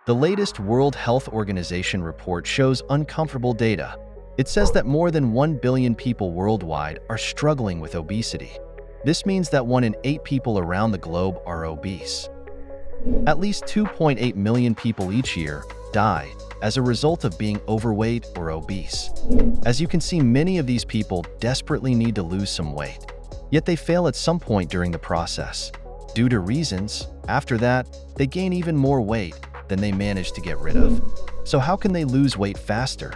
The latest World Health Organization report shows uncomfortable data. It says that more than 1 billion people worldwide are struggling with obesity. This means that 1 in 8 people around the globe are obese. At least 2.8 million people each year die as a result of being overweight or obese. As you can see, many of these people desperately need to lose some weight, yet they fail at some point during the process. Due to reasons, after that, they gain even more weight than they managed to get rid of. So how can they lose weight faster?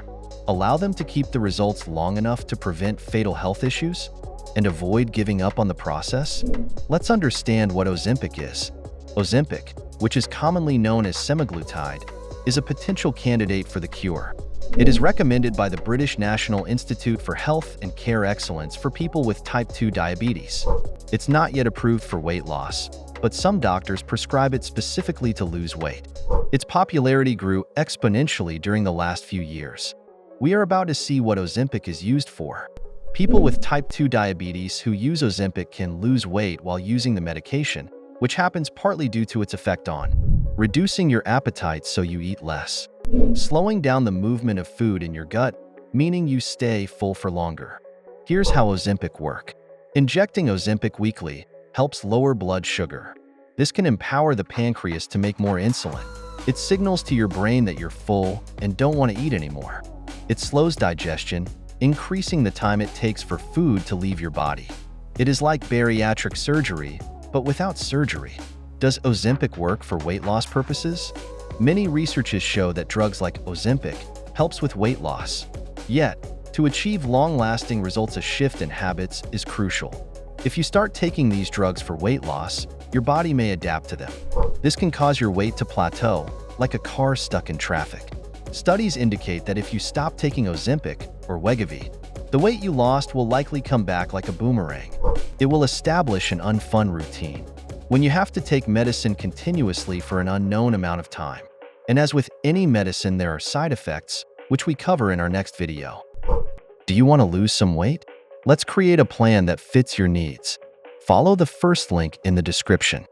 Allow them to keep the results long enough to prevent fatal health issues and avoid giving up on the process? Let's understand what Ozempic is. Ozempic, which is commonly known as semaglutide, is a potential candidate for the cure. It is recommended by the British National Institute for Health and Care Excellence for people with type 2 diabetes. It's not yet approved for weight loss, but some doctors prescribe it specifically to lose weight. Its popularity grew exponentially during the last few years. We are about to see what Ozempic is used for. People with type 2 diabetes who use Ozempic can lose weight while using the medication, which happens partly due to its effect on reducing your appetite so you eat less, slowing down the movement of food in your gut, meaning you stay full for longer. Here's how Ozempic works. Injecting Ozempic weekly helps lower blood sugar. This can empower the pancreas to make more insulin. It signals to your brain that you're full and don't want to eat anymore. It slows digestion, increasing the time it takes for food to leave your body. It is like bariatric surgery, but without surgery. Does Ozempic work for weight loss purposes? Many researches show that drugs like Ozempic helps with weight loss. Yet, to achieve long-lasting results, a shift in habits is crucial. If you start taking these drugs for weight loss, your body may adapt to them. This can cause your weight to plateau, like a car stuck in traffic. Studies indicate that if you stop taking Ozempic or Wegovy, the weight you lost will likely come back like a boomerang. It will establish an unfun routine when you have to take medicine continuously for an unknown amount of time. And as with any medicine, there are side effects, which we cover in our next video. Do you want to lose some weight? Let's create a plan that fits your needs. Follow the first link in the description.